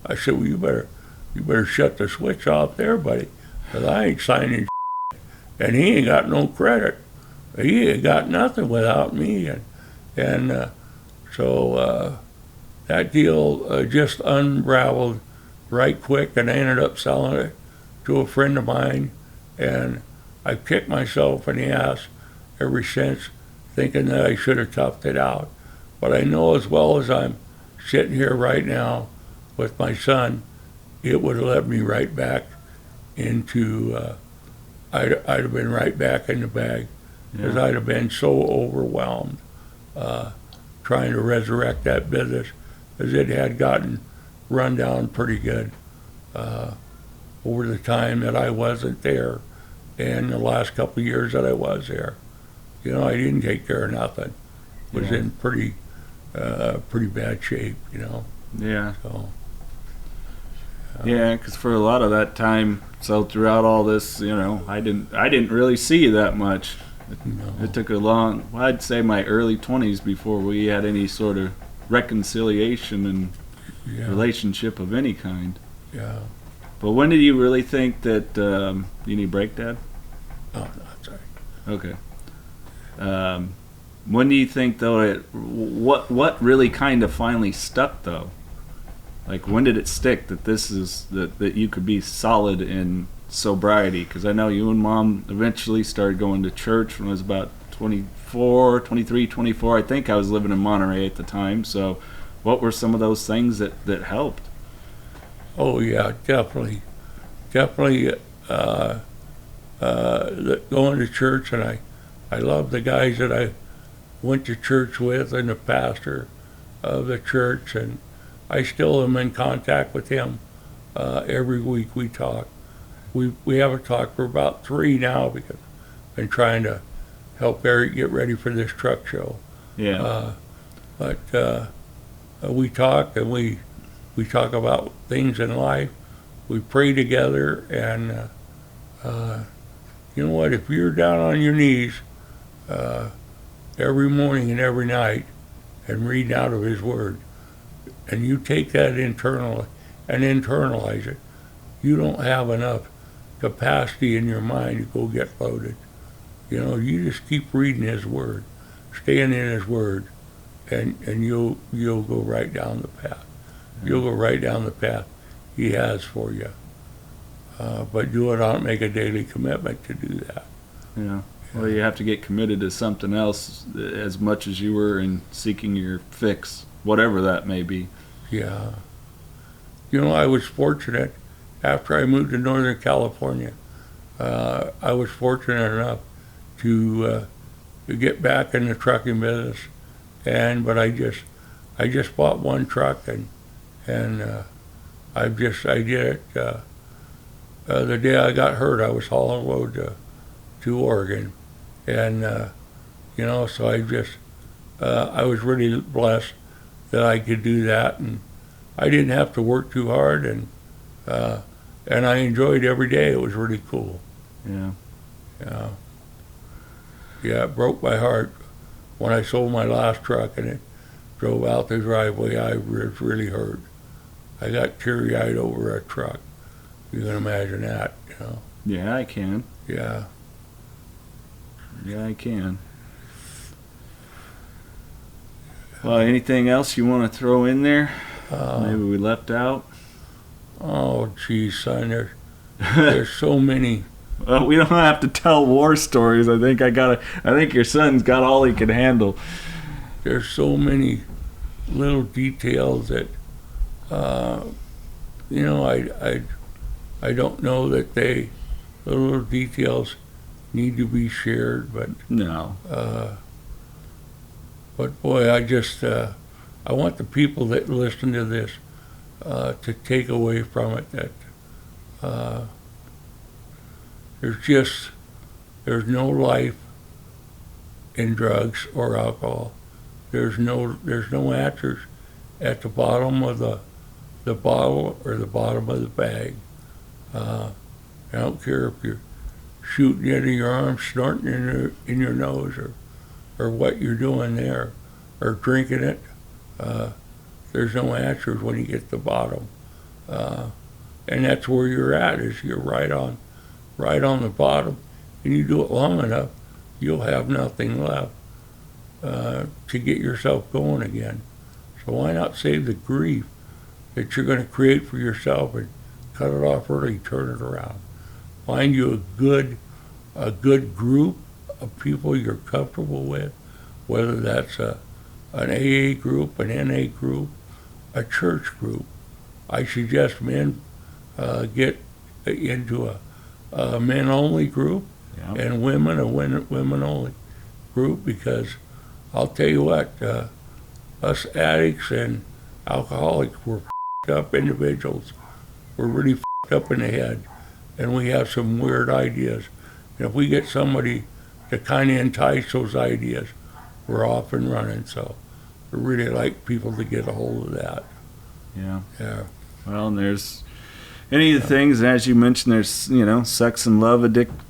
I said, well, you better shut the switch off there, buddy, because I ain't signing and he ain't got no credit. He ain't got nothing without me. And so that deal just unraveled right quick, and I ended up selling it to a friend of mine. And I've kicked myself in the ass ever since, thinking that I should have toughed it out. But I know as well as I'm sitting here right now with my son, it would have led me right back into, I'd have been right back in the bag, because I'd have been so overwhelmed trying to resurrect that business, as it had gotten run down pretty good over the time that I wasn't there, and the last couple of years that I was there. You know, I didn't take care of nothing. Was in pretty bad shape, you know. Yeah. So. Yeah, because for a lot of that time, so throughout all this, you know, I didn't really see you that much. It took a long, well, I'd say my early 20s before we had any sort of reconciliation and relationship of any kind. Yeah. But when did you really think that, you need a break, Dad? Oh, no, sorry. Okay. When do you think, though, what really kind of finally stuck, though? Like, when did it stick that this is, that you could be solid in sobriety? Because I know you and Mom eventually started going to church when I was about 23, 24. I think I was living in Monterey at the time. So what were some of those things that helped? Oh, yeah, definitely. Definitely going to church, and I love the guys that I went to church with and the pastor of the church, and I still am in contact with him. Every week we talk. We haven't talked for about 3 now, because I've been trying to help Eric get ready for this truck show. Yeah. But we talk, and we talk about things in life. We pray together, and you know what? If you're down on your knees every morning and every night and reading out of His Word, and you take that internal and internalize it, you don't have enough capacity in your mind to go get loaded. You know, you just keep reading His Word, staying in His Word, and you'll go right down the path. You'll go right down the path He has for you. But do it on, make a daily commitment to do that. Yeah. Well, you have to get committed to something else as much as you were in seeking your fix, whatever that may be. Yeah. You know, I was fortunate after I moved to Northern California. I was fortunate enough to get back in the trucking business, but I just bought one truck, and I did it. The day I got hurt, I was hauling load to Oregon, and you know, so I was really blessed that I could do that, and I didn't have to work too hard, and I enjoyed every day. It was really cool. Yeah. Yeah, it broke my heart when I sold my last truck and it drove out the driveway. I was really hurt. I got teary-eyed over a truck. You can imagine that, you know. Yeah, I can. Yeah. Yeah, I can. Well, anything else you want to throw in there? Maybe we left out? Oh, geez, son, there's so many. Well, we don't have to tell war stories. I think your son's got all he can handle. There's so many little details that, you know, I don't know that the little details need to be shared, but No. But boy, I want the people that listen to this to take away from it that there's no life in drugs or alcohol. There's no answers at the bottom of the bottle or the bottom of the bag. I don't care if you're shooting into your arm, snorting in your nose, or what you're doing there, or drinking it. There's no answers when you get to the bottom. And that's where you're at, is you're right on the bottom. And you do it long enough, you'll have nothing left to get yourself going again. So why not save the grief that you're going to create for yourself and cut it off early, turn it around. Find you a good group of people you're comfortable with, whether that's an AA group, an NA group, a church group. I suggest men get into a men-only group, and women a women-only group, because I'll tell you what, us addicts and alcoholics were f***ed up individuals. We're really f***ed up in the head, and we have some weird ideas. And if we get somebody to kind of entice those ideas, we're off and running. So I really like people to get a hold of that. Yeah. Yeah. Well, and there's any of the things, as you mentioned, there's, Sex and Love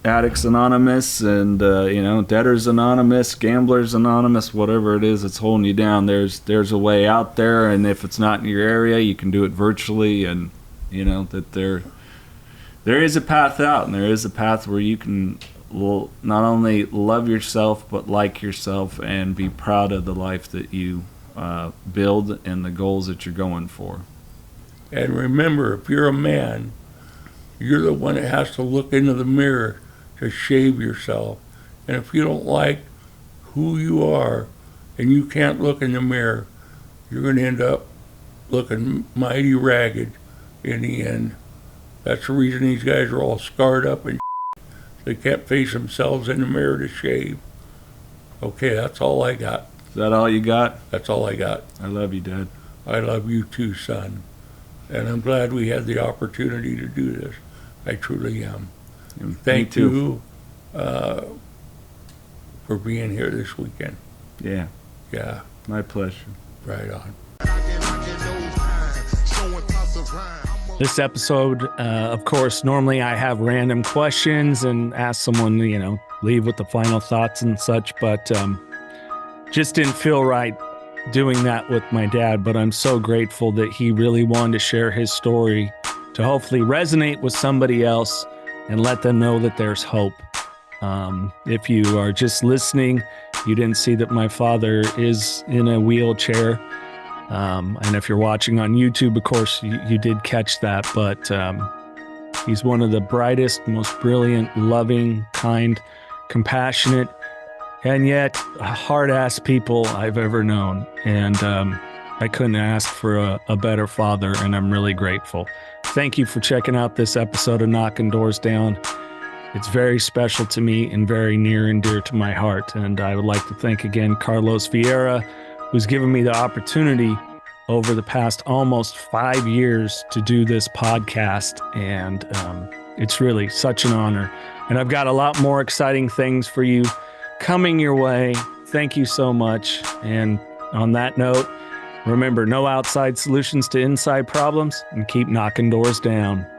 Addicts Anonymous, and, Debtors Anonymous, Gamblers Anonymous, whatever it is that's holding you down. There's a way out there, and if it's not in your area, you can do it virtually, and, that there is a path out, and there is a path where you can not only love yourself, but like yourself, and be proud of the life that you build and the goals that you're going for. And remember, if you're a man, you're the one that has to look into the mirror to shave yourself. And if you don't like who you are and you can't look in the mirror, you're going to end up looking mighty ragged in the end. That's the reason these guys are all scarred up and they can't face themselves in the mirror to shave. Okay, that's all I got. Is that all you got? That's all I got. I love you, Dad. I love you too, son. And I'm glad we had the opportunity to do this. I truly am. Thank you for being here this weekend. Yeah. Yeah. My pleasure. Right on. This episode, of course, normally I have random questions and ask someone, leave with the final thoughts and such, but just didn't feel right doing that with my dad. But I'm so grateful that he really wanted to share his story to hopefully resonate with somebody else and let them know that there's hope. If you are just listening, you didn't see that my father is in a wheelchair. And if you're watching on YouTube, of course, you did catch that. But he's one of the brightest, most brilliant, loving, kind, compassionate, and yet hard-ass people I've ever known. And I couldn't ask for a better father, and I'm really grateful. Thank you for checking out this episode of Knocking Doors Down. It's very special to me and very near and dear to my heart. And I would like to thank again Carlos Vieira, who's given me the opportunity over the past almost 5 years to do this podcast. And it's really such an honor. And I've got a lot more exciting things for you coming your way. Thank you so much. And on that note, remember, no outside solutions to inside problems, and keep knocking doors down.